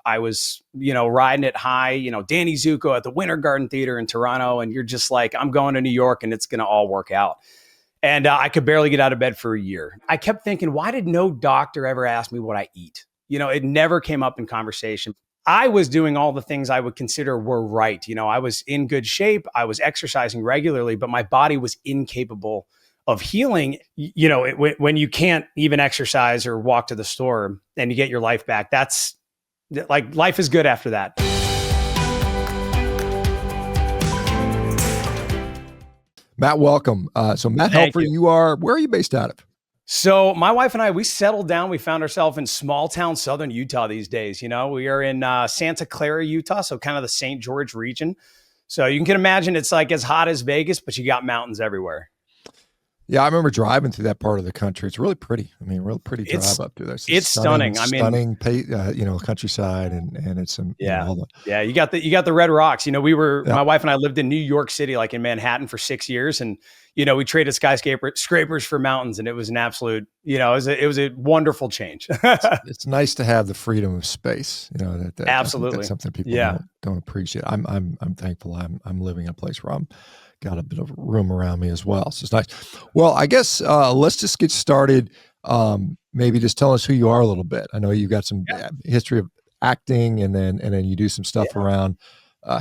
I was, riding it high, Danny Zuko at the Winter Garden Theater in Toronto. And you're just like, I'm going to New York and it's going to all work out. And I could barely get out of bed for a year. I kept thinking, why did no doctor ever ask me what I eat? It never came up in conversation. I was doing all the things I would consider were right. I was in good shape. I was exercising regularly, but my body was incapable of healing. When you can't even exercise or walk to the store and you get your life back, that's like, life is good after that. Matt, welcome. So Matt Helfer, where are you based out of? So my wife and I, we settled down. We found ourselves in small town southern Utah these days. We are in Santa Clara, Utah, so kind of the St. George region. So you can imagine it's like as hot as Vegas, but you got mountains everywhere. Yeah, I remember driving through that part of the country. It's really pretty. I mean, real pretty drive up through there. It's stunning. Stunning, countryside, and it's some. You got the red rocks. My wife and I lived in New York City, like in Manhattan, for 6 years, and we traded skyscrapers for mountains, and it was an absolute. It was a wonderful change. It's nice to have the freedom of space. Absolutely, that's something people don't appreciate. I'm thankful. I'm living in a place where I'm got a bit of room around me as well. So it's nice. Well, I guess let's just get started. Maybe just tell us who you are a little bit. I know you've got some history of acting, and then you do some stuff around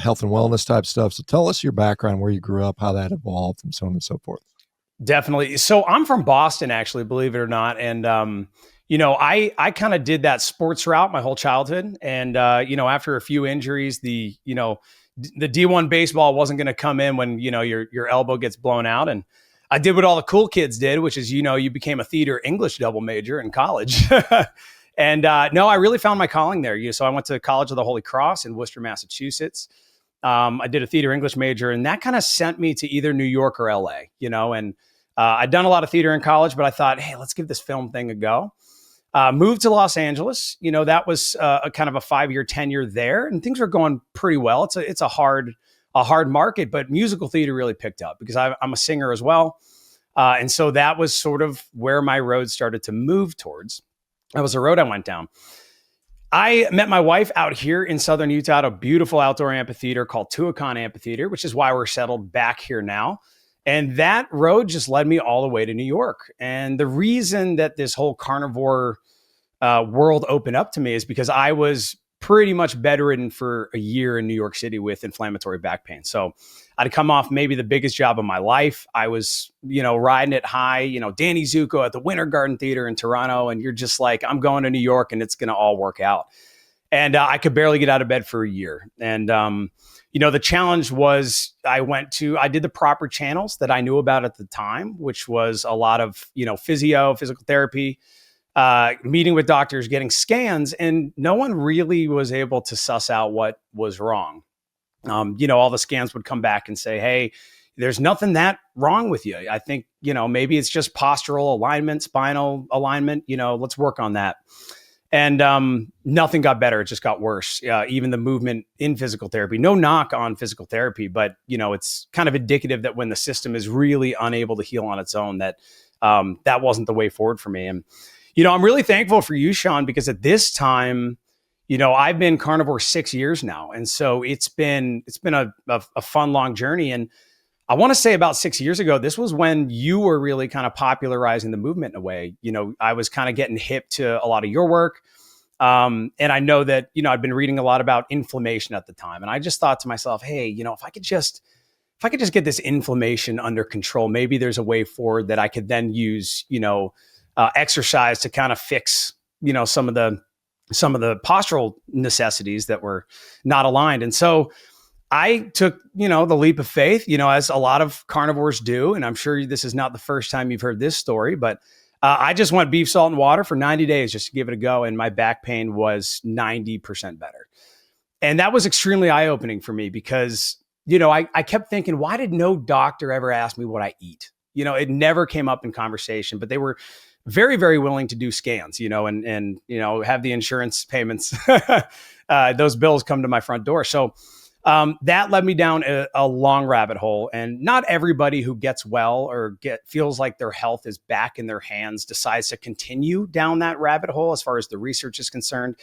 health and wellness type stuff. So tell us your background, where you grew up, how that evolved, and so on and so forth. Definitely. So I'm from Boston, actually, believe it or not. And, I kind of did that sports route my whole childhood. And, after a few injuries, the D1 baseball wasn't going to come in when, your elbow gets blown out. And I did what all the cool kids did, which is, you became a theater English double major in college. And no, I really found my calling there. So I went to College of the Holy Cross in Worcester, Massachusetts. I did a theater English major, and that kind of sent me to either New York or LA, and I'd done a lot of theater in college, but I thought, hey, let's give this film thing a go. Moved to Los Angeles. That was a kind of a 5-year tenure there, and things were going pretty well. It's a hard market, but musical theater really picked up because I'm a singer as well. And so that was sort of where my road started to move towards. That was the road I went down. I met my wife out here in Southern Utah at a beautiful outdoor amphitheater called Tuacahn Amphitheater, which is why we're settled back here now. And that road just led me all the way to New York. And the reason that this whole carnivore world opened up to me is because I was pretty much bedridden for a year in New York City with inflammatory back pain. So I'd come off maybe the biggest job of my life. I was, riding it high, Danny Zuko at the Winter Garden Theater in Toronto. And you're just like, I'm going to New York and it's going to all work out. And I could barely get out of bed for a year. And, the challenge was I did the proper channels that I knew about at the time, which was a lot of, physical therapy, meeting with doctors, getting scans, and no one really was able to suss out what was wrong. All the scans would come back and say, hey, there's nothing that wrong with you. I think, maybe it's just postural alignment, spinal alignment, let's work on that. And nothing got better. It just got worse. Even the movement in physical therapy, no knock on physical therapy, but, it's kind of indicative that when the system is really unable to heal on its own, that wasn't the way forward for me. And, I'm really thankful for you, Shawn, because at this time, I've been carnivore 6 years now. And so it's been a fun, long journey. And I want to say about 6 years ago, this was when you were really kind of popularizing the movement in a way. I was kind of getting hip to a lot of your work. And I know that, I'd been reading a lot about inflammation at the time. And I just thought to myself, hey, if I could just get this inflammation under control, maybe there's a way forward that I could then use, exercise to kind of fix, some of the postural necessities that were not aligned. And so I took, the leap of faith, as a lot of carnivores do. And I'm sure this is not the first time you've heard this story, but I just went beef, salt, and water for 90 days just to give it a go. And my back pain was 90% better. And that was extremely eye-opening for me because, I kept thinking, why did no doctor ever ask me what I eat? It never came up in conversation, but they were very, very willing to do scans, and have the insurance payments, those bills come to my front door. So that led me down a long rabbit hole. And not everybody who gets well or feels like their health is back in their hands decides to continue down that rabbit hole as far as the research is concerned.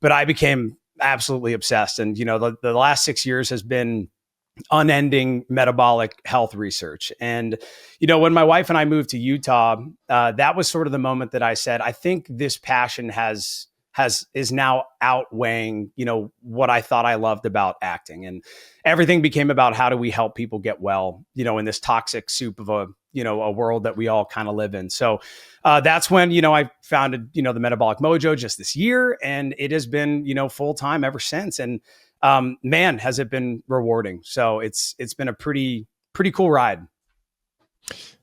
But I became absolutely obsessed. And, the last 6 years has been unending metabolic health research. And, when my wife and I moved to Utah, that was sort of the moment that I said, I think this passion is now outweighing, what I thought I loved about acting. And everything became about how do we help people get well, in this toxic soup of a world that we all kind of live in. So that's when, I founded, the Metabolic Mojo just this year, and it has been, full time ever since. And man, has it been rewarding. So it's been a pretty cool ride.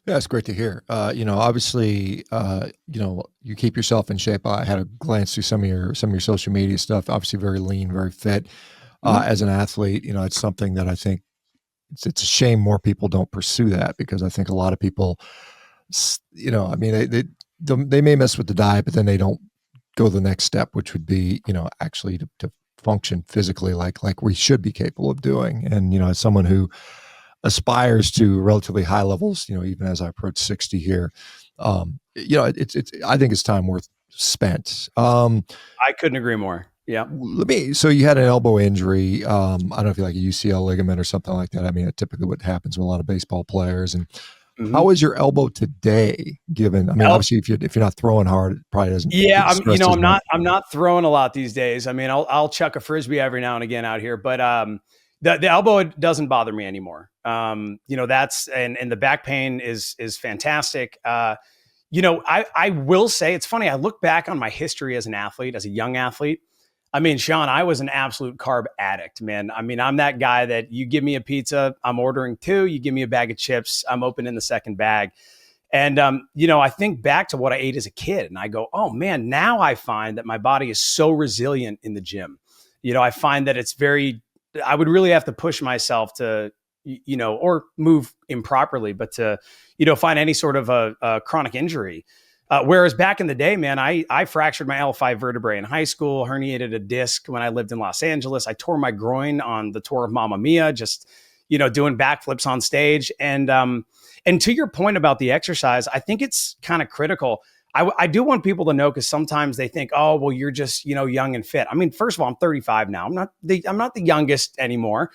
Yeah, it's great to hear. Obviously, you keep yourself in shape. I had a glance through some of your social media stuff. Obviously, very lean, very fit. As an athlete, it's something that I think it's a shame more people don't pursue that, because I think a lot of people, I mean, they may mess with the diet, but then they don't go the next step, which would be, actually to function physically like we should be capable of doing. And, as someone who aspires to relatively high levels, even as I approach 60 here, it's I think it's time worth spent. I couldn't agree more. Yeah. So you had an elbow injury. I don't know if you like a UCL ligament or something like that. I mean, it's typically what happens with a lot of baseball players. And how is your elbow today? Given, I mean, obviously, if you're not throwing hard, it probably doesn't. Yeah, I'm not throwing a lot these days. I mean, I'll chuck a frisbee every now and again out here, but the elbow doesn't bother me anymore. That's and the back pain is fantastic. I will say it's funny. I look back on my history as an athlete, as a young athlete. I mean, Shawn, I was an absolute carb addict, man. I mean, I'm that guy that you give me a pizza, I'm ordering two. You give me a bag of chips, I'm opening the second bag. And, I think back to what I ate as a kid, and I go, oh man, now I find that my body is so resilient in the gym. I find that I would really have to push myself to, or move improperly, but to, find any sort of a chronic injury. Whereas back in the day, man, I fractured my L5 vertebrae in high school, herniated a disc when I lived in Los Angeles. I tore my groin on the tour of Mamma Mia, just, doing backflips on stage. And to your point about the exercise, I think it's kind of critical. I do want people to know, because sometimes they think, oh, well, you're just, young and fit. I mean, first of all, I'm 35 now. I'm not the youngest anymore.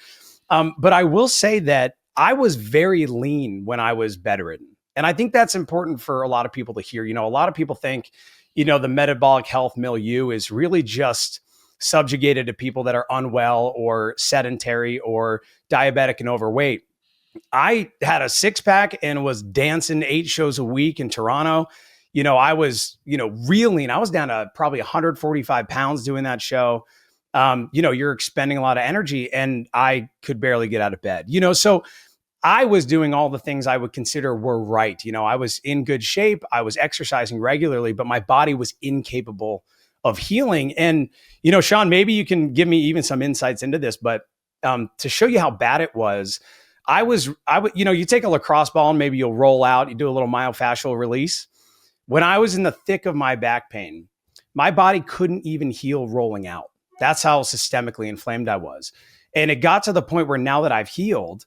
But I will say that I was very lean when I was bedridden. And I think that's important for a lot of people to hear. A lot of people think, the metabolic health milieu is really just subjugated to people that are unwell or sedentary or diabetic and overweight. I had a six pack and was dancing 8 shows a week in Toronto. I was, real lean. I was down to probably 145 pounds doing that show. You're expending a lot of energy, and I could barely get out of bed, so I was doing all the things I would consider were right. I was in good shape. I was exercising regularly, but my body was incapable of healing. And, Shawn, maybe you can give me even some insights into this, but to show you how bad it was, I would, you take a lacrosse ball and maybe you'll roll out, you do a little myofascial release. When I was in the thick of my back pain, my body couldn't even heal rolling out. That's how systemically inflamed I was. And it got to the point where now that I've healed,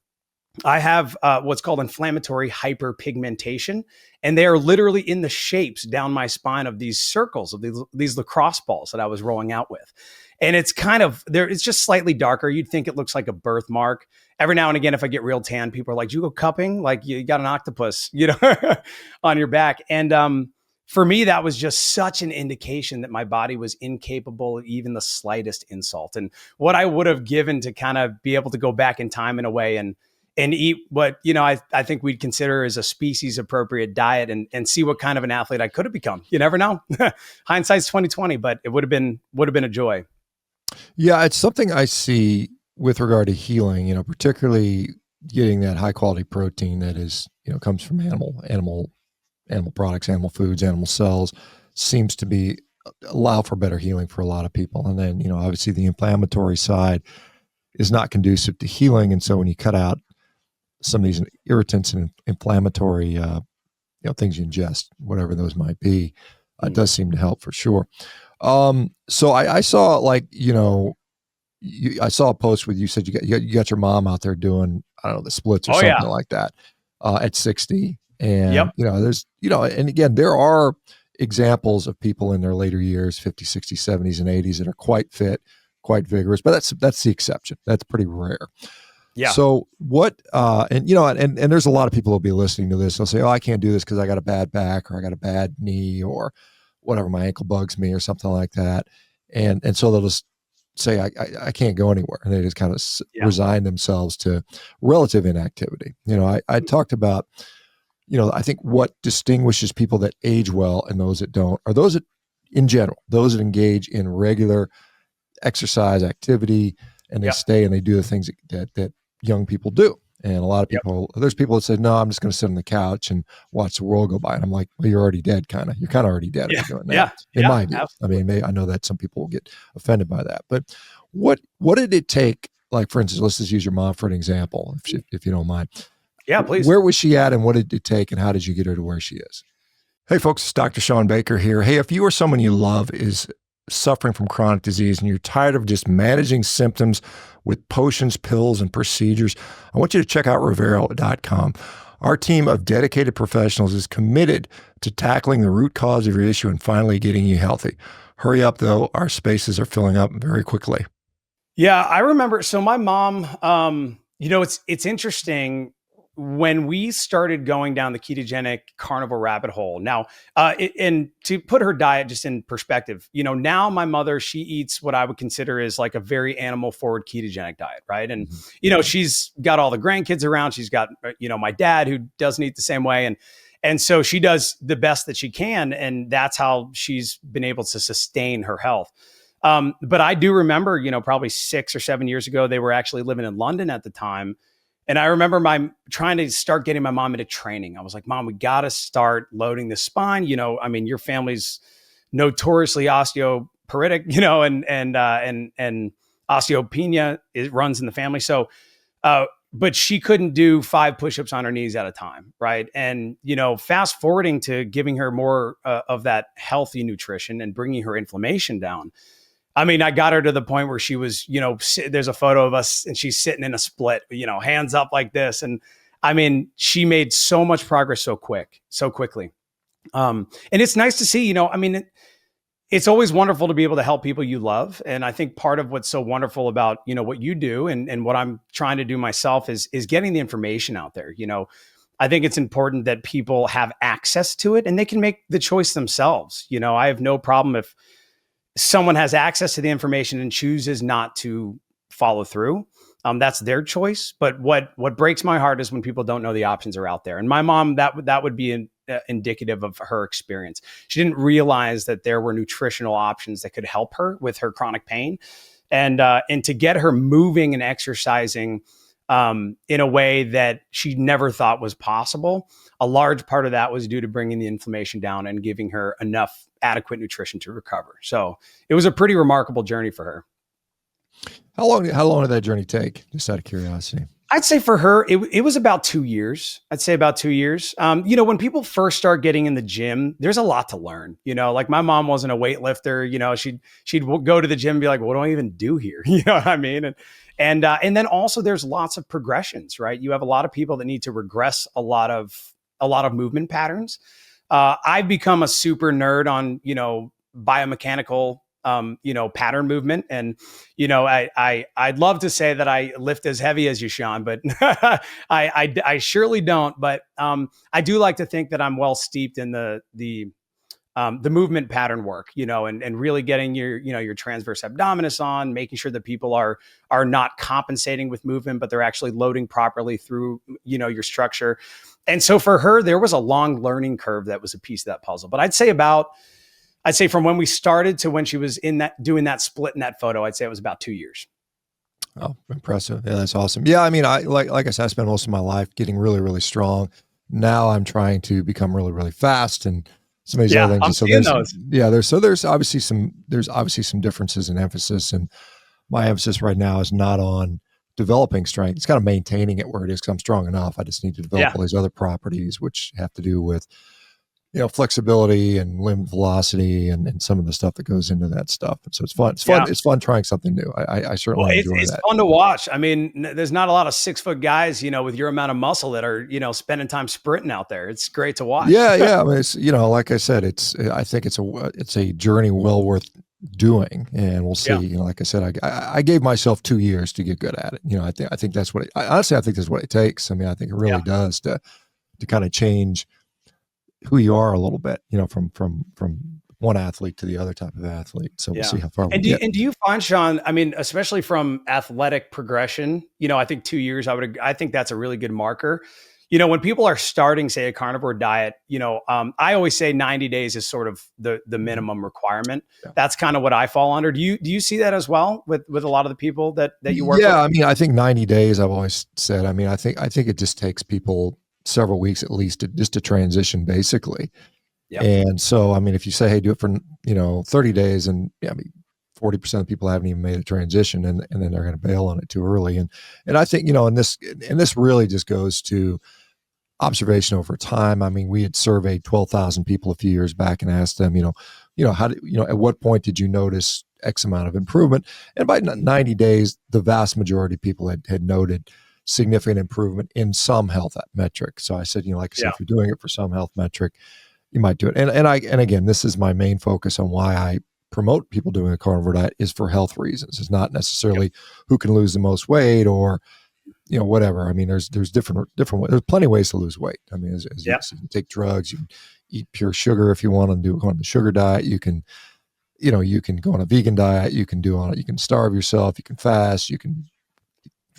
I have what's called inflammatory hyperpigmentation, and they are literally in the shapes down my spine of these circles of these lacrosse balls that I was rolling out with. And it's kind of there. It's just slightly darker. You'd think it looks like a birthmark. Every now and again, if I get real tan, people are like, "Do you go cupping? Like you got an octopus, on your back." And for me, that was just such an indication that my body was incapable of even the slightest insult. And what I would have given to kind of be able to go back in time in a way and eat what, I think we'd consider as a species appropriate diet and see what kind of an athlete I could have become. You never know. Hindsight's 2020, but it would have been a joy. Yeah, it's something I see with regard to healing, particularly getting that high quality protein that is, comes from animal products, animal foods, animal cells, seems to be allow for better healing for a lot of people. And then, obviously the inflammatory side is not conducive to healing. And so when you cut out some of these irritants and inflammatory, things you ingest, whatever those might be, it does seem to help for sure. So I saw I saw a post where you said you got your mom out there doing, I don't know, the splits or something like that, at 60. And, Yep. There's, and again, there are examples of people in their later years, 50s, 60s, 70s, and 80s that are quite fit, quite vigorous, but that's the exception. That's pretty rare. Yeah. So what, and there's a lot of people who'll be listening to this. They'll say, oh, I can't do this because I got a bad back or I got a bad knee or whatever, my ankle bugs me or something like that. And so they'll just say, I can't go anywhere. And they just kind of resign themselves to relative inactivity. I talked about, I think what distinguishes people that age well and those that don't are those that, in general, those that engage in regular exercise activity and they stay and they do the things that young people do. And a lot of people, there's people that say, no, I'm just going to sit on the couch and watch the world go by. And I'm like, well, you're already dead, kind of. You're kind of already dead if you're doing that. In my view. Absolutely. I mean, I know that some people will get offended by that. But what did it take? Like, for instance, let's just use your mom for an example, if you don't mind. Yeah, please. Where was she at and what did it take and how did you get her to where she is? Hey, folks, it's Dr. ShawnBaker here. Hey, if you or someone you love is suffering from chronic disease and you're tired of just managing symptoms with potions, pills, and procedures, I want you to check out Revero.com. Our team of dedicated professionals is committed to tackling the root cause of your issue and finally getting you healthy. Hurry up, though. Our spaces are filling up very quickly. Yeah, I remember. So my mom, it's interesting. When we started going down the ketogenic carnivore rabbit hole, now, and to put her diet just in perspective, now my mother, she eats what I would consider is like a very animal forward ketogenic diet. Right. And, she's got all the grandkids around. She's got, my dad who doesn't eat the same way. And so she does the best that she can. And that's how she's been able to sustain her health. But I do remember, probably 6 or 7 years ago, they were actually living in London at the time. And I remember trying to start getting my mom into training. I was like, Mom, we got to start loading the spine. Your family's notoriously osteoporotic, and osteopenia, it runs in the family. So, but she couldn't do 5 push-ups on her knees at a time. Right. And, fast forwarding to giving her more of that healthy nutrition and bringing her inflammation down. I mean, I got her to the point where she was, there's a photo of us and she's sitting in a split, hands up like this. And I mean, she made so much progress so quickly. And it's nice to see, it's always wonderful to be able to help people you love. And I think part of what's so wonderful about, what you do and what I'm trying to do myself is getting the information out there. I think it's important that people have access to it and they can make the choice themselves. I have no problem if someone has access to the information and chooses not to follow through. That's their choice. But what breaks my heart is when people don't know the options are out there. And my mom, that would be indicative of her experience. She didn't realize that there were nutritional options that could help her with her chronic pain, and to get her moving and exercising in a way that she never thought was possible. A large part of that was due to bringing the inflammation down and giving her enough adequate nutrition to recover. So it was a pretty remarkable journey for her. How long did that journey take? Just out of curiosity. I'd say for her, it was about 2 years. I'd say about 2 years. When people first start getting in the gym, there's a lot to learn. Like my mom wasn't a weightlifter. She'd go to the gym and be like, "What do I even do here?" You know what I mean? And then also there's lots of progressions, right? You have a lot of people that need to regress a lot of movement patterns. I've become a super nerd on, biomechanical, pattern movement. And, I'd love to say that I lift as heavy as you, Shawn, but I surely don't. But I do like to think that I'm well steeped in the movement pattern work, and really getting your transverse abdominis on, making sure that people are not compensating with movement, but they're actually loading properly through, your structure. And so for her, there was a long learning curve that was a piece of that puzzle. But I'd say from when we started to when she was doing that split in that photo, I'd say it was about 2 years. Oh, impressive. Yeah, that's awesome. Yeah. I mean, like I said, I spent most of my life getting really, really strong. Now I'm trying to become really, really fast and some of these other things. I'm so seeing those. Yeah, there's obviously some differences in emphasis, and my emphasis right now is not on developing strength. It's kind of maintaining it where it is because I'm strong enough. I just need to develop all these other properties, which have to do with, flexibility and limb velocity and some of the stuff that goes into that stuff. And so it's fun. It's fun trying something new. I certainly enjoy that. It's fun to watch. I mean, there's not a lot of 6-foot guys, with your amount of muscle that are, spending time sprinting out there. It's great to watch. Yeah. I mean, it's, like I said, I think it's a journey well worth doing, and we'll see. Yeah. Like I said, I gave myself 2 years to get good at it. I think that's what honestly, I think that's what it takes. I mean, I think it Yeah. really does to kind of change who you are a little bit, from one athlete to the other type of athlete. So we'll Yeah. see how far we And get. do you find, Shawn, I mean, especially from athletic progression, I think 2 years, I think that's a really good marker. When people are starting, say, a carnivore diet, I always say 90 days is sort of the minimum requirement. Yeah. That's kind of what I fall under. Do you see that as well with a lot of the people that you work with? Yeah, I mean, I think 90 days. I've always said. I mean, I think it just takes people several weeks at least to transition, basically. Yep. And so, I mean, if you say, hey, do it for 30 days, and yeah, I mean, 40% of people haven't even made a transition, and then they're going to bail on it too early. And I think and this really just goes to observation over time. I mean, we had surveyed 12,000 people a few years back and asked them, how did, at what point did you notice X amount of improvement? And by 90 days, the vast majority of people had noted significant improvement in some health metric. So I said, like I said, Yeah. if you're doing it for some health metric, you might do it. And again, this is my main focus on why I promote people doing a carnivore diet is for health reasons. It's not necessarily who can lose the most weight or whatever. I mean, there's different ways. There's plenty of ways to lose weight. I mean, as you can take drugs, you can eat pure sugar if you want to go on the sugar diet. You can, you can go on a vegan diet. You can starve yourself. You can fast. You can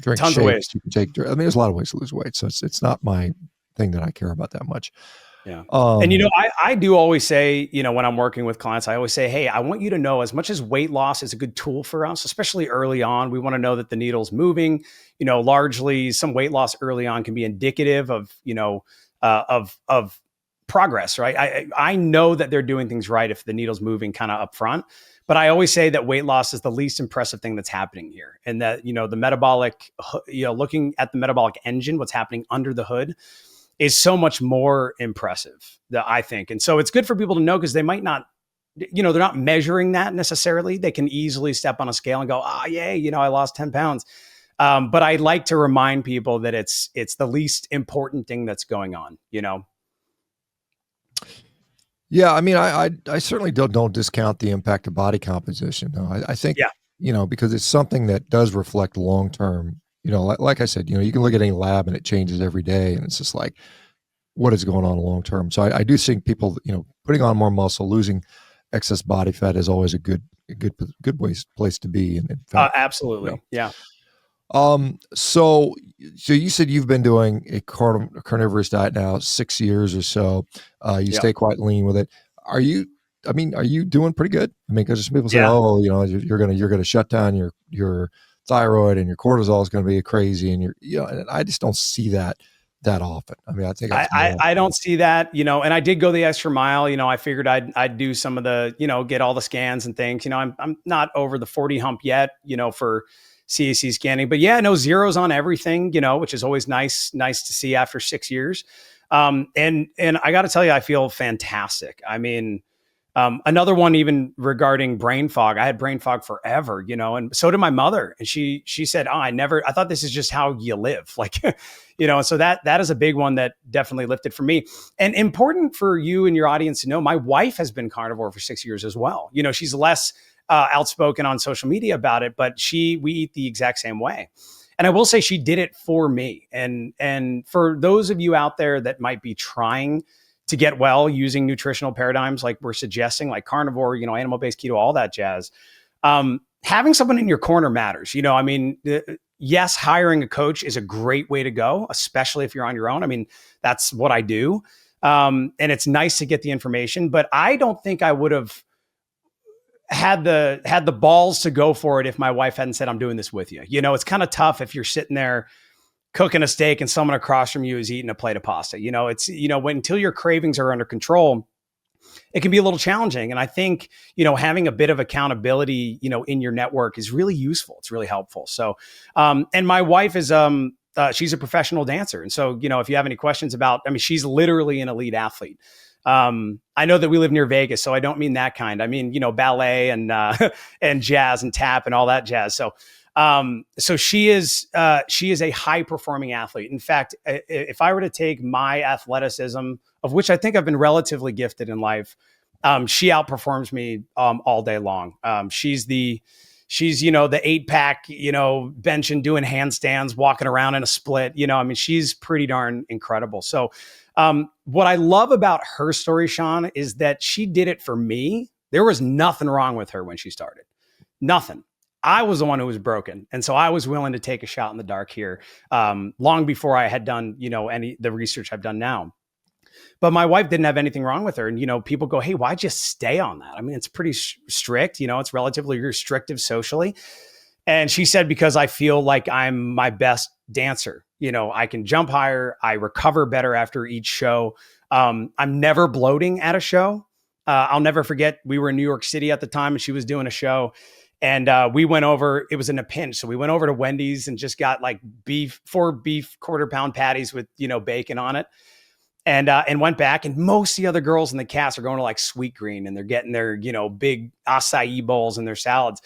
drink Tons shakes. of ways. You can take. I mean, there's a lot of ways to lose weight. So it's not my thing that I care about that much. Yeah. And, I do always say, when I'm working with clients, I always say, hey, I want you to know, as much as weight loss is a good tool for us, especially early on, we want to know that the needle's moving. Largely some weight loss early on can be indicative of, of progress, right? I know that they're doing things right if the needle's moving kind of up front. But I always say that weight loss is the least impressive thing that's happening here. And that, the metabolic, looking at the metabolic engine, what's happening under the hood, is so much more impressive, that I think. And so it's good for people to know, because they might not, they're not measuring that necessarily. They can easily step on a scale and go, yay, I lost 10 pounds. But I like to remind people that it's the least important thing that's going on, Yeah, I mean, I certainly don't discount the impact of body composition. No, I think, because it's something that does reflect long term. Like I said, you can look at any lab and it changes every day, and it's just like, what is going on long term? So I do think people, putting on more muscle, losing excess body fat is always a good place to be. And in fact, absolutely, yeah. So you said you've been doing a carnivorous diet now 6 years or so. You stay quite lean with it. Are you doing pretty good? I mean, because some people say, oh, you're gonna shut down your thyroid and your cortisol is going to be crazy, and and I just don't see that often. I mean, I think I don't see that, and I did go the extra mile. I figured I'd do some of the, get all the scans and things. I'm not over the 40 hump yet, for CAC scanning, but no zeros on everything, which is always nice to see after 6 years. And I got to tell you, I feel fantastic. I mean, another one, even regarding brain fog, I had brain fog forever, and so did my mother. And she said, I thought this is just how you live. Like, and so that is a big one that definitely lifted for me. And important for you and your audience to know, my wife has been carnivore for 6 years as well. She's less outspoken on social media about it, but we eat the exact same way. And I will say she did it for me. And for those of you out there that might be trying to get well using nutritional paradigms like we're suggesting, like carnivore, animal-based keto, all that jazz, having someone in your corner matters. Yes, hiring a coach is a great way to go, especially if you're on your own. I mean, that's what I do. And it's nice to get the information, but I don't think I would have had the balls to go for it if my wife hadn't said, I'm doing this with you. It's kind of tough if you're sitting there cooking a steak and someone across from you is eating a plate of pasta. It's, until your cravings are under control, it can be a little challenging. And I think, having a bit of accountability, in your network is really useful. It's really helpful. So, and my wife is, she's a professional dancer. And so, if you have any questions about, she's literally an elite athlete. I know that we live near Vegas, so I don't mean that kind. I mean, ballet and, and jazz and tap and all that jazz. So, so she is a high performing athlete. In fact, if I were to take my athleticism, of which I think I've been relatively gifted in life, She outperforms me all day long. She's, you know, the 8-pack, you know, benching, doing handstands, walking around in a split, you know, I mean, she's pretty darn incredible. So what I love about her story, Shawn, is that she did it for me. There was nothing wrong with her when she started. Nothing. I was the one who was broken. And so I was willing to take a shot in the dark here, long before I had done, you know, the research I've done now. But my wife didn't have anything wrong with her. And, you know, people go, hey, why'd you stay on that? I mean, it's pretty strict, you know, it's relatively restrictive socially. And she said, because I feel like I'm my best dancer. You know, I can jump higher. I recover better after each show. I'm never bloating at a show. I'll never forget, we were in New York City at the time and she was doing a show. And we went over, it was in a pinch. So we went over to Wendy's and just got like 4 beef quarter-pound patties with, you know, bacon on it. And went back, and most of the other girls in the cast are going to like Sweet Green and they're getting their, you know, big acai bowls and their salads.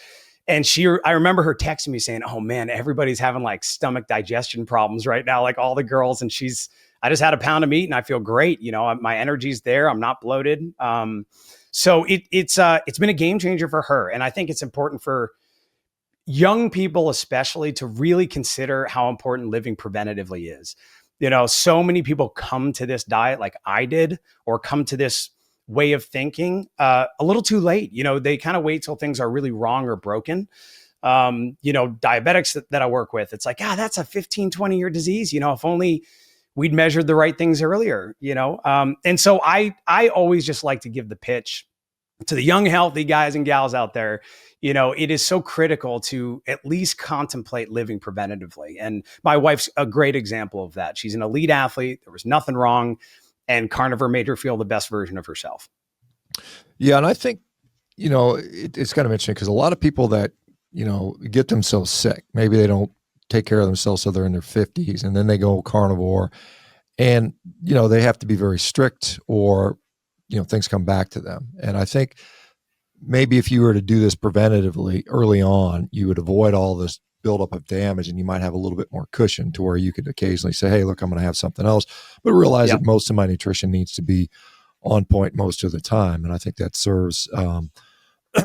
And I remember her texting me saying, oh man, everybody's having like stomach digestion problems right now, like all the girls. And I just had a pound of meat and I feel great. You know, my energy's there. I'm not bloated. So it's been a game changer for her. And I think it's important for young people, especially, to really consider how important living preventatively is. You know, so many people come to this diet like I did, or come to this way of thinking a little too late. You know, they kind of wait till things are really wrong or broken. You know, diabetics that I work with, it's like, that's a 15, 20-year disease. You know, if only we'd measured the right things earlier, you know? And so I always just like to give the pitch to the young, healthy guys and gals out there. You know, it is so critical to at least contemplate living preventatively. And my wife's a great example of that. She's an elite athlete. There was nothing wrong. And Carnivore made her feel the best version of herself. Yeah. And I think, you know, it's kind of interesting because a lot of people that, you know, get themselves sick, maybe they don't take care of themselves so they're in their 50s and then they go carnivore and, you know, they have to be very strict or, you know, things come back to them. And I think maybe if you were to do this preventatively early on, you would avoid all this buildup of damage and you might have a little bit more cushion to where you could occasionally say, hey, look, I'm going to have something else, but realize that most of my nutrition needs to be on point most of the time. And I think that serves,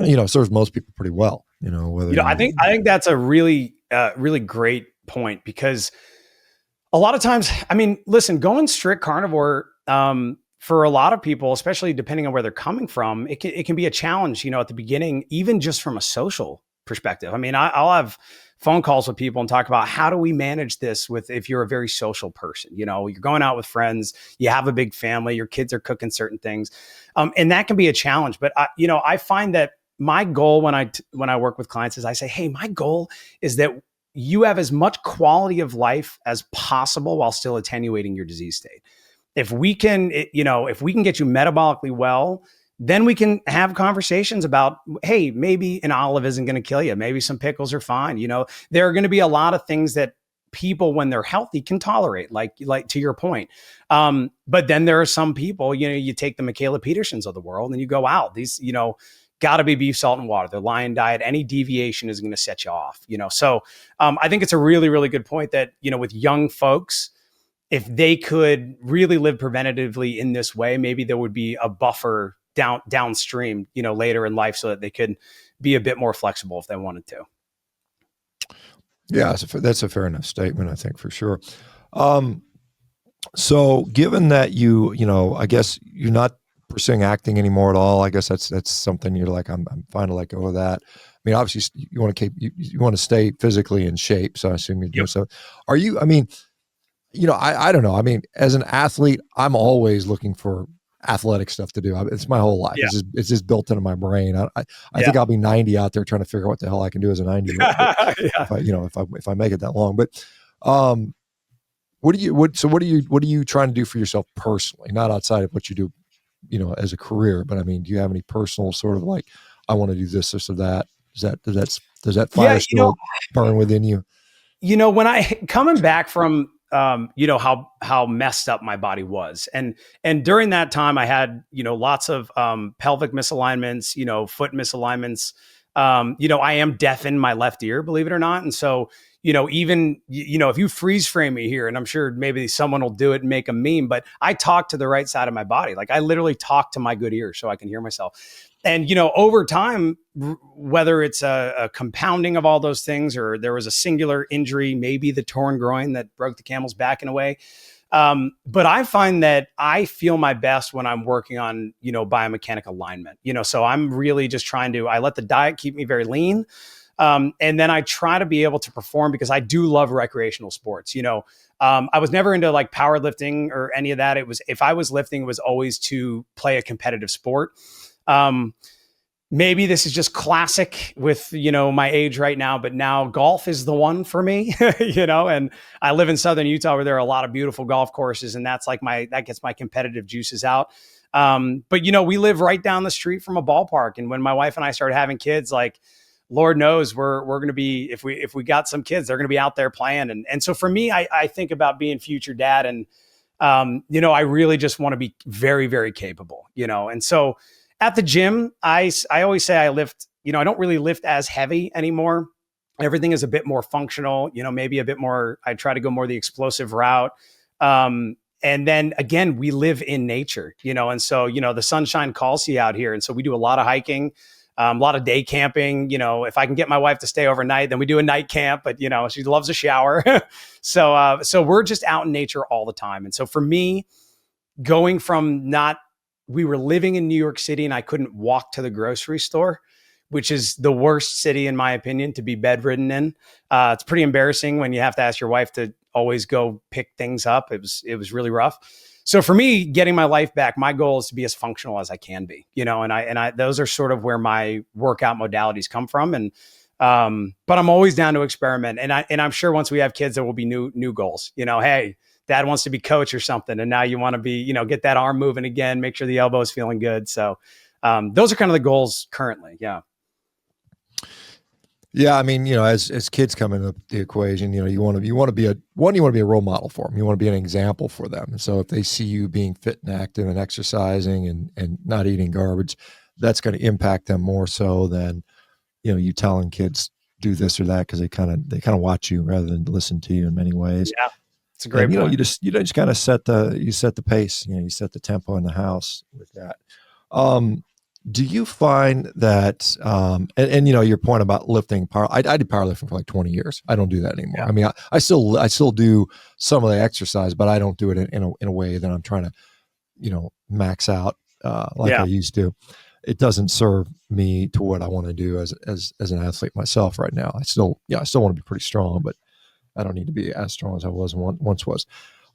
you know, serves most people pretty well, you know, whether, you know, I think that's a really, really great point, because a lot of times, I mean, listen, going strict carnivore, for a lot of people, especially depending on where they're coming from, it can be a challenge, you know, at the beginning, even just from a social perspective. I mean, I'll have phone calls with people and talk about how do we manage this if you're a very social person, you know, you're going out with friends, you have a big family, your kids are cooking certain things. And that can be a challenge. But you know, I find that my goal when I work with clients is I say, hey, my goal is that you have as much quality of life as possible while still attenuating your disease state. If we can, you know, if we can get you metabolically well, then we can have conversations about, hey, maybe an olive isn't going to kill you. Maybe some pickles are fine. You know, there are going to be a lot of things that people, when they're healthy, can tolerate, like to your point. But then there are some people, you know, you take the Michaela Petersons of the world and you go out, these, you know, got to be beef, salt, and water. The Lion diet, any deviation is going to set you off, you know? So I think it's a really, really good point that, you know, with young folks, if they could really live preventatively in this way, maybe there would be a buffer downstream, you know, later in life, so that they could be a bit more flexible if they wanted to. Yeah, that's a fair enough statement, I think, for sure. So given that you know, I guess you're not pursuing acting anymore at all, I guess that's something you're like, I'm fine to let go of that. I mean, obviously you want to you want to stay physically in shape. So I assume you're doing so. Are you, I mean, you know, I don't know. I mean, as an athlete, I'm always looking for athletic stuff to do. It's my whole life. Yeah. It's just built into my brain. I think I'll be 90 out there trying to figure out what the hell I can do as a 90-year-old. If I, you know, if I make it that long. But what are you trying to do for yourself personally? Not outside of what you do, you know, as a career, but I mean, do you have any personal sort of like, I want to do this or that? Does that fire still burn within you? You know, when coming back from you know, how messed up my body was. And during that time I had, you know, lots of pelvic misalignments, you know, foot misalignments. I am deaf in my left ear, believe it or not. And so, even, if you freeze frame me here, and I'm sure maybe someone will do it and make a meme, but I talk to the right side of my body. Like I literally talk to my good ear so I can hear myself. And, over time, whether it's a compounding of all those things, or there was a singular injury, maybe the torn groin that broke the camel's back in a way. But I find that I feel my best when I'm working on, biomechanical alignment, so I'm really just I let the diet keep me very lean. And then I try to be able to perform because I do love recreational sports. I was never into like powerlifting or any of that. If I was lifting, it was always to play a competitive sport. Maybe this is just classic with, my age right now, but now golf is the one for me, and I live in Southern Utah where there are a lot of beautiful golf courses, and that's like that gets my competitive juices out. But we live right down the street from a ballpark. And when my wife and I started having kids, like, Lord knows we're going to be, if we got some kids, they're going to be out there playing. And so for me, I think about being future dad, and, I really just want to be very, very capable, and so at the gym, I always say I lift, I don't really lift as heavy anymore. Everything is a bit more functional, maybe a bit more, I try to go more the explosive route. And then again, we live in nature, and so, the sunshine calls you out here. And so we do a lot of hiking, a lot of day camping. If I can get my wife to stay overnight, then we do a night camp, but she loves a shower. So we're just out in nature all the time. And so for me, going from we were living in New York City and I couldn't walk to the grocery store, which is the worst city, in my opinion, to be bedridden in. It's pretty embarrassing when you have to ask your wife to always go pick things up. It was really rough. So for me, getting my life back, my goal is to be as functional as I can be, and I those are sort of where my workout modalities come from. And, but I'm always down to experiment. And I'm sure once we have kids, there will be new goals, hey, dad wants to be coach or something. And now you want to be, get that arm moving again, make sure the elbow is feeling good. So, those are kind of the goals currently. Yeah. Yeah, I mean, as kids come into the equation, you want to be a role model for them. You want to be an example for them. And so if they see you being fit and active and exercising and not eating garbage, that's going to impact them more so than, you telling kids do this or that, because they kind of watch you rather than listen to you in many ways. Yeah, it's a great point. You just kind of set the pace. You set the tempo in the house with that. Do you find that, and your point about lifting power, I did powerlifting for like 20 years. I don't do that anymore. Yeah. I mean, I still do some of the exercise, but I don't do it in a way that I'm trying to, max out, I used to. It doesn't serve me to what I want to do as an athlete myself right now. I still want to be pretty strong, but I don't need to be as strong as I once was.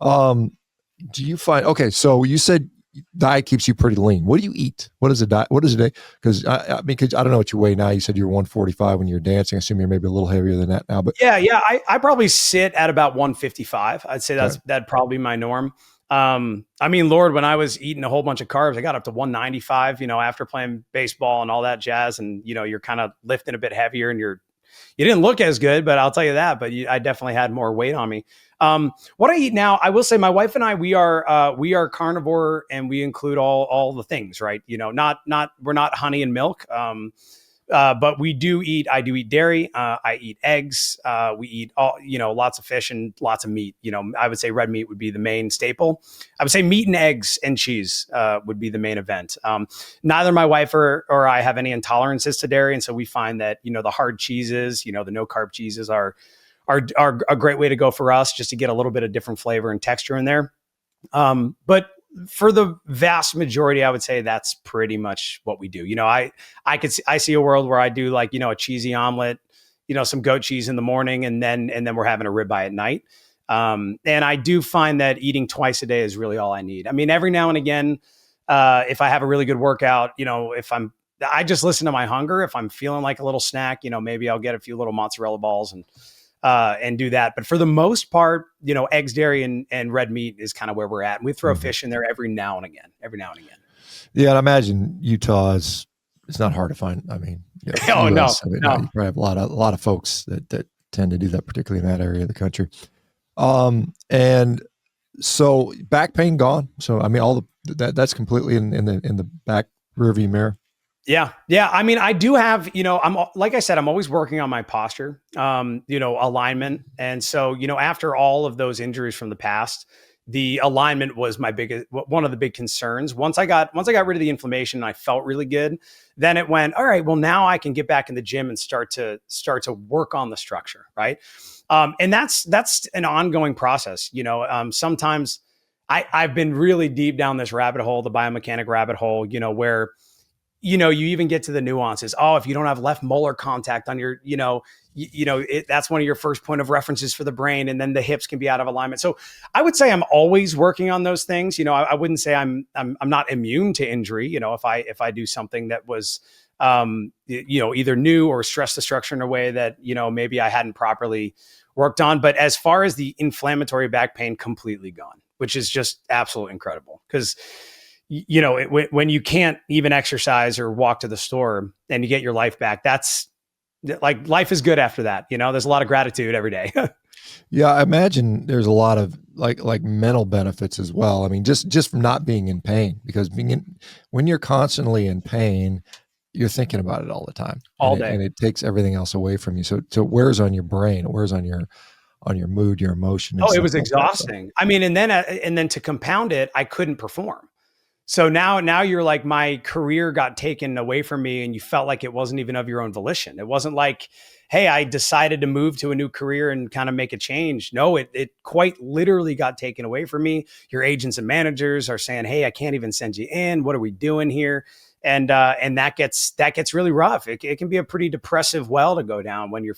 Do you find, okay, so you said diet keeps you pretty lean. What do you eat? What is a diet? What is it? Because I don't know what you weigh now. You said you were 145 when you were dancing. I assume you're maybe a little heavier than that now. But yeah. I probably sit at about 155. I'd say that'd probably be my norm. I mean, Lord, when I was eating a whole bunch of carbs, I got up to 195, after playing baseball and all that jazz. And, you're kind of lifting a bit heavier and you didn't look as good, but I'll tell you that, but I definitely had more weight on me. What I eat now, I will say my wife and I, we are carnivore, and we include all the things, right? We're not honey and milk. But I do eat dairy. I eat eggs. We eat lots of fish and lots of meat. I would say red meat would be the main staple. I would say meat and eggs and cheese, would be the main event. Neither my wife or I have any intolerances to dairy. And so we find that, the hard cheeses, the no carb cheeses are a great way to go for us, just to get a little bit of different flavor and texture in there. But for the vast majority, I would say that's pretty much what we do. I see a world where I do like, a cheesy omelet, some goat cheese in the morning, and then we're having a ribeye at night. And I do find that eating twice a day is really all I need. I mean, every now and again, if I have a really good workout, I just listen to my hunger. If I'm feeling like a little snack, maybe I'll get a few little mozzarella balls and do that. But for the most part, eggs, dairy, and red meat is kind of where we're at. And we throw fish in there every now and again. Yeah. And I imagine Utah it's not hard to find. I mean, no. You probably have a lot of folks that tend to do that, particularly in that area of the country. And so back pain gone. So, I mean, that's completely in the back rearview mirror. Yeah. Yeah. I mean, I do have, I'm, like I said, I'm always working on my posture, alignment. And so, after all of those injuries from the past, the alignment was my biggest, one of the big concerns. Once I got rid of the inflammation and I felt really good, then it went, all right, well, now I can get back in the gym and start to work on the structure. Right. And that's an ongoing process. Sometimes I've been really deep down this rabbit hole, the biomechanic rabbit hole, where you even get to the nuances. Oh, if you don't have left molar contact on your, that's one of your first point of references for the brain. And then the hips can be out of alignment. So I would say I'm always working on those things. I wouldn't say I'm not immune to injury. If I do something that was, either new or stress the structure in a way that, maybe I hadn't properly worked on. But as far as the inflammatory back pain, completely gone, which is just absolutely incredible. Because when you can't even exercise or walk to the store and you get your life back, that's like, life is good after that. There's a lot of gratitude every day. Yeah, I imagine there's a lot of like mental benefits as well. I mean, just from not being in pain, because when you're constantly in pain, you're thinking about it all the time, All day. and it takes everything else away from you. So it wears on your brain, it wears on your mood, your emotion, and Oh, it stuff was like that. So, exhausting. I mean, and then to compound it, I couldn't perform. So now you're like, my career got taken away from me and you felt like it wasn't even of your own volition. It wasn't like, hey, I decided to move to a new career and kind of make a change. No, it quite literally got taken away from me. Your agents and managers are saying, hey, I can't even send you in. What are we doing here? And that gets really rough. It can be a pretty depressive well to go down when you're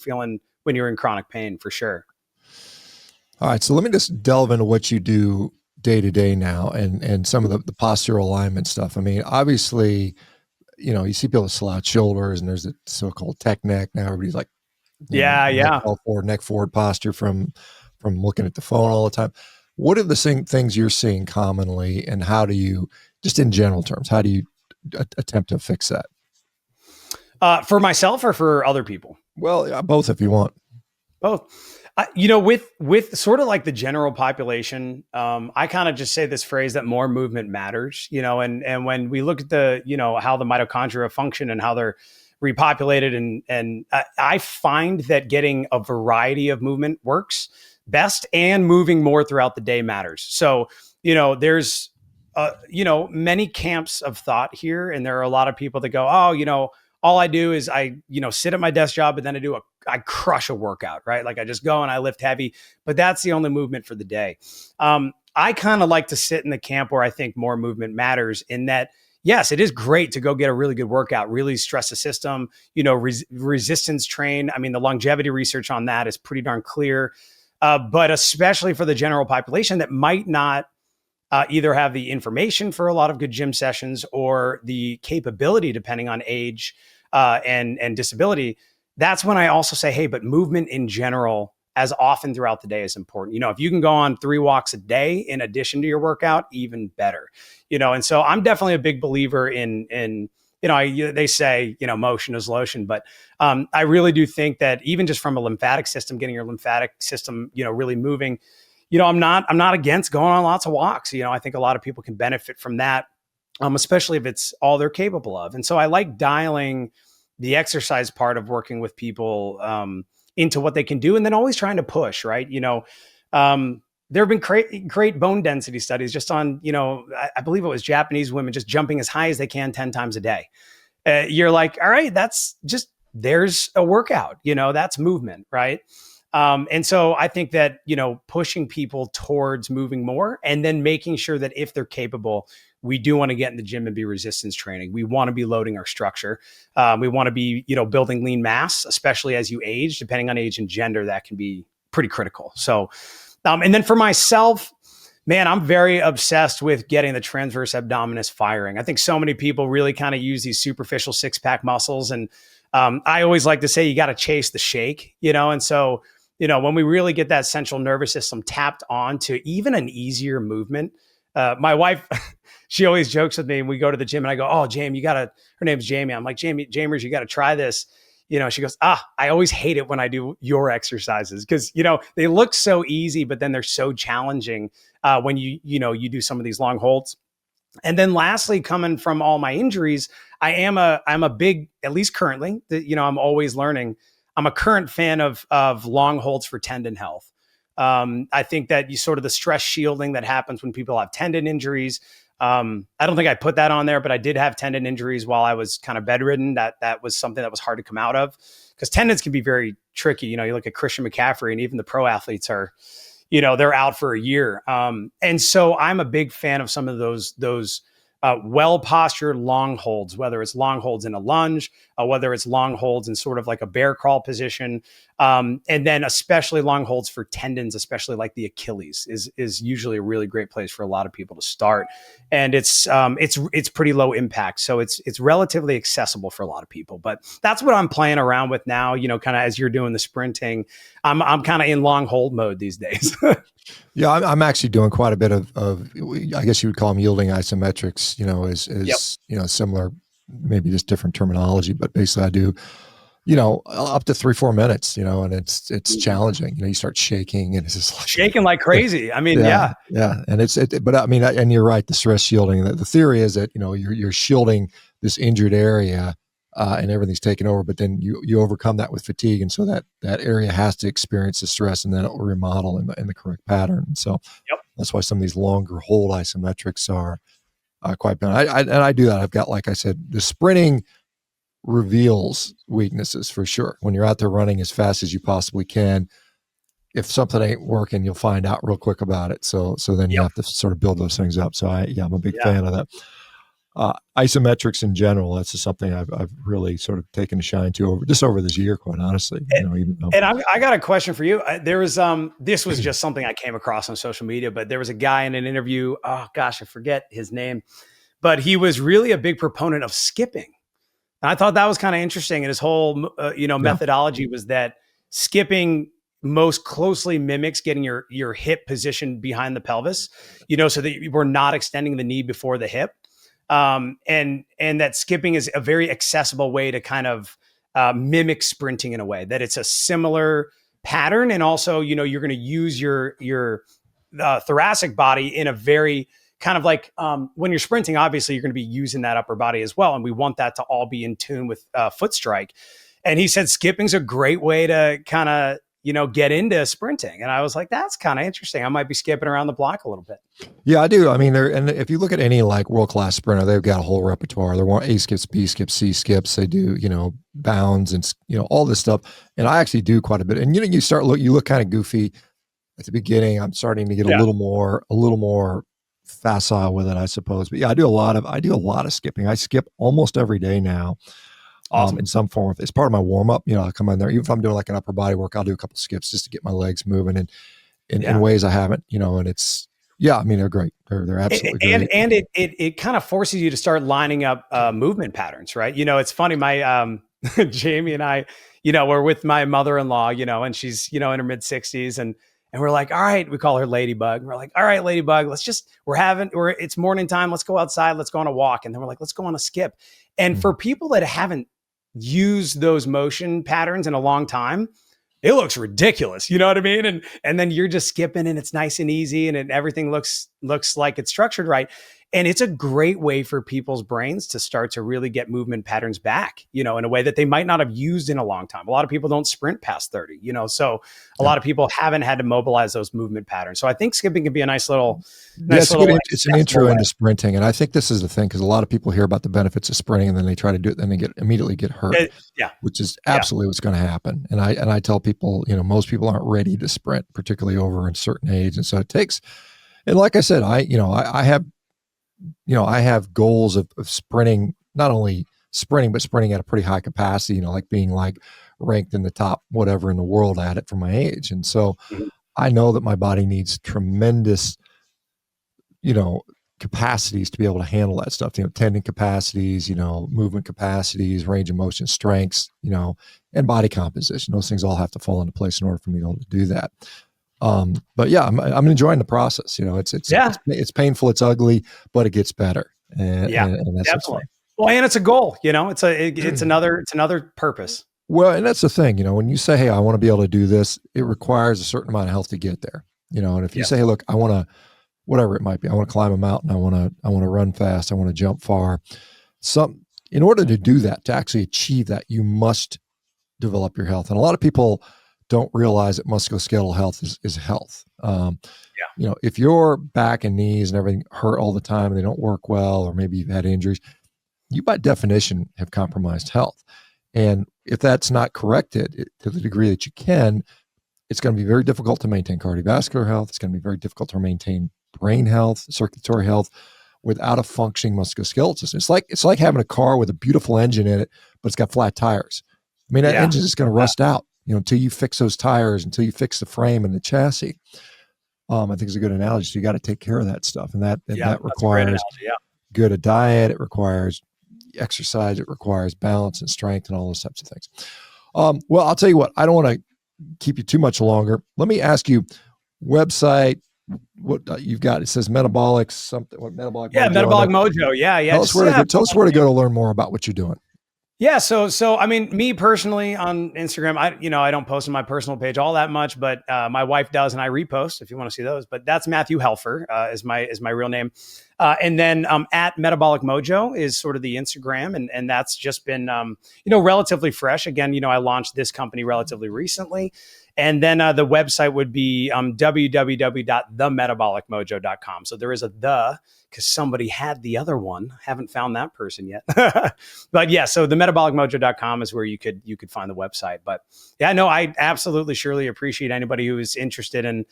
in chronic pain, for sure. all right, so let me just delve into what you do day to day now, and some of the postural alignment stuff. I mean, obviously, you see people with slouch shoulders, and there's a so-called tech neck. Now everybody's like, Yeah, yeah. neck forward posture from looking at the phone all the time. What are the things you're seeing commonly, and how do you, just in general terms, how do you attempt to fix that? For myself or for other people? Well, both if you want. Both. With sort of like the general population, I kind of just say this phrase that more movement matters. And when we look at the how the mitochondria function and how they're repopulated, and I find that getting a variety of movement works best, and moving more throughout the day matters. So there's many camps of thought here, and there are a lot of people that go, oh, all I do is I sit at my desk job, and then I crush a workout, right? Like, I just go and I lift heavy, but that's the only movement for the day. I kind of like to sit in the camp where I think more movement matters, in that, yes, it is great to go get a really good workout, really stress the system, resistance train. I mean, the longevity research on that is pretty darn clear. But especially for the general population that might not either have the information for a lot of good gym sessions, or the capability, depending on age and disability, that's when I also say, hey, but movement in general, as often throughout the day, is important. If you can go on 3 walks a day in addition to your workout, even better. And so I'm definitely a big believer in they say, motion is lotion, but I really do think that, even just from a lymphatic system, getting your lymphatic system, really moving, I'm not against going on lots of walks. I think a lot of people can benefit from that, especially if it's all they're capable of. And so I like dialing the exercise part of working with people into what they can do, and then always trying to push, right? There have been great bone density studies just on, I believe it was Japanese women just jumping as high as they can 10 times a day. You're like, all right, there's a workout, that's movement, right? And so I think that, pushing people towards moving more, and then making sure that if they're capable, we do want to get in the gym and be resistance training. We want to be loading our structure. We want to be, building lean mass, especially as you age. Depending on age and gender, that can be pretty critical. So, and then for myself, man, I'm very obsessed with getting the transverse abdominis firing. I think so many people really kind of use these superficial 6-pack muscles. And I always like to say, you got to chase the shake, and so, when we really get that central nervous system tapped on to even an easier movement, my wife, she always jokes with me, and we go to the gym and I go, oh, Jamie, her name's Jamie. I'm like, Jamers, you got to try this. She goes, I always hate it when I do your exercises, because, they look so easy, but then they're so challenging when you do some of these long holds. And then lastly, coming from all my injuries, I'm a big, at least currently, I'm always learning. I'm a current fan of long holds for tendon health. I think that you sort of the stress shielding that happens when people have tendon injuries. I don't think I put that on there, but I did have tendon injuries while I was kind of bedridden. That was something that was hard to come out of, because tendons can be very tricky. You look at Christian McCaffrey, and even the pro athletes are, they're out for a year. And so I'm a big fan of some of those well postured long holds, whether it's long holds in a lunge, whether it's long holds in sort of like a bear crawl position. And then especially long holds for tendons, especially like the Achilles is usually a really great place for a lot of people to start. And it's pretty low impact. So it's relatively accessible for a lot of people, but that's what I'm playing around with now, kind of as you're doing the sprinting. I'm kind of in long hold mode these days. Yeah, I'm actually doing quite a bit of I guess you would call them yielding isometrics, is similar, maybe just different terminology, but basically I do, up to 3-4 minutes, and it's challenging. You start shaking and it's just like shaking like crazy. I mean, yeah. And but I mean, and you're right, the stress shielding, the theory is that, you're shielding this injured area, and everything's taken over, but then you overcome that with fatigue. And so that area has to experience the stress, and then it will remodel in the correct pattern. And so that's why some of these longer hold isometrics are quite bad. I do that. I've got, like I said, the sprinting reveals weaknesses for sure. When you're out there running as fast as you possibly can, if something ain't working, you'll find out real quick about it. So then you have to sort of build those things up. So I'm a big fan of that. Isometrics in general, that's just something I've really sort of taken a shine to over this year, quite honestly. And I got a question for you. There was this was just something I came across on social media, but there was a guy in an interview. Oh gosh, I forget his name, but he was really a big proponent of skipping. And I thought that was kind of interesting. And his whole methodology was that skipping most closely mimics getting your hip positioned behind the pelvis, so that we're not extending the knee before the hip. And that skipping is a very accessible way to kind of mimic sprinting in a way that it's a similar pattern. And also, you're going to use your thoracic body in a very kind of like when you're sprinting, obviously you're going to be using that upper body as well. And we want that to all be in tune with foot strike. And he said skipping's a great way to kind of, get into sprinting. And I was like, that's kind of interesting. I might be skipping around the block a little bit. Yeah, I do. I mean, and if you look at any like world-class sprinter, they've got a whole repertoire. They want A skips, B skips, C skips. They do, bounds and, all this stuff. And I actually do quite a bit. And, you look kind of goofy at the beginning. I'm starting to get a little more facile with it, I suppose. But yeah, I do a lot of skipping. I skip almost every day now. Awesome. In some form. It's part of my warm up. I come in there, even if I'm doing like an upper body work, I'll do a couple skips just to get my legs moving and in ways I haven't, and it's, I mean, they're great. They're absolutely great. And it kind of forces you to start lining up movement patterns, right? It's funny. My Jamie and I, we're with my mother-in-law, and she's, in her mid 60s, and we're like, all right, we call her Ladybug. We're like, all right, Ladybug, it's morning time. Let's go outside. Let's go on a walk. And then we're like, let's go on a skip. And for people that haven't used those motion patterns in a long time, it looks ridiculous. You know what I mean? And then you're just skipping and it's nice and easy and everything looks like it's structured right. And it's a great way for people's brains to start to really get movement patterns back, in a way that they might not have used in a long time. A lot of people don't sprint past 30, so a lot of people haven't had to mobilize those movement patterns. So I think skipping can be a nice little, it's an intro into sprinting. And I think this is the thing, because a lot of people hear about the benefits of sprinting and then they try to do it, then they immediately get hurt, which is absolutely what's going to happen. And I tell people, most people aren't ready to sprint, particularly over a certain age. And so it takes, and like I said, I have goals of sprinting, not only sprinting, but sprinting at a pretty high capacity, like being like ranked in the top whatever in the world at it for my age. And so I know that my body needs tremendous, capacities to be able to handle that stuff, tendon capacities, movement capacities, range of motion strengths, and body composition. Those things all have to fall into place in order for me to be able to do that. But yeah, I'm enjoying the process. It's painful, it's ugly, but it gets better. And that's definitely. Well, and it's a goal, it's another purpose. Well, and that's the thing, when you say, hey, I want to be able to do this, it requires a certain amount of health to get there, and if you say, hey, look, I want to whatever it might be. I want to climb a mountain. I want to run fast. I want to jump far. In order to do that, to actually achieve that, you must develop your health. And a lot of people don't realize that musculoskeletal health is health. If your back and knees and everything hurt all the time and they don't work well, or maybe you've had injuries, you by definition have compromised health. And if that's not corrected to the degree that you can, it's going to be very difficult to maintain cardiovascular health. It's going to be very difficult to maintain brain health, circulatory health without a functioning musculoskeletal system. It's like having a car with a beautiful engine in it, but it's got flat tires. I mean, that engine is going to rust out, until you fix those tires, until you fix the frame and the chassis. I think it's a good analogy. So you got to take care of that stuff. And that requires good a diet. It requires exercise. It requires balance and strength and all those types of things. Well, I'll tell you what, I don't want to keep you too much longer. Let me ask you, website, what you've got. It says metabolic something. What metabolic? Yeah, Mojo, Metabolic Mojo. Yeah. Tell us where to go to learn more about what you're doing. Yeah. So, I mean, me personally on Instagram, I don't post on my personal page all that much, but my wife does, and I repost if you want to see those. But that's Matthew Helfer is my real name. And then at Metabolic Mojo is sort of the Instagram. And that's just been, relatively fresh. Again, I launched this company relatively recently. And then the website would be www.themetabolicmojo.com. So there is a because somebody had the other one. Haven't found that person yet. But yeah, so the metabolicmojo.com is where you could find the website. But yeah, no, I absolutely surely appreciate anybody who is interested in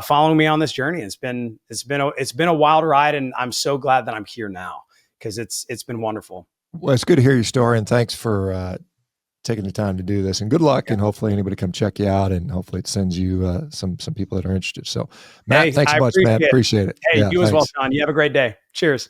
following me on this journey. It's been a wild ride, and I'm so glad that I'm here now because it's been wonderful. Well, it's good to hear your story, and thanks for taking the time to do this, and good luck. And hopefully anybody come check you out, and hopefully it sends you some people that are interested. So Matt, thanks so much, man. Appreciate it. Hey, you as well, Shawn. You have a great day. Cheers.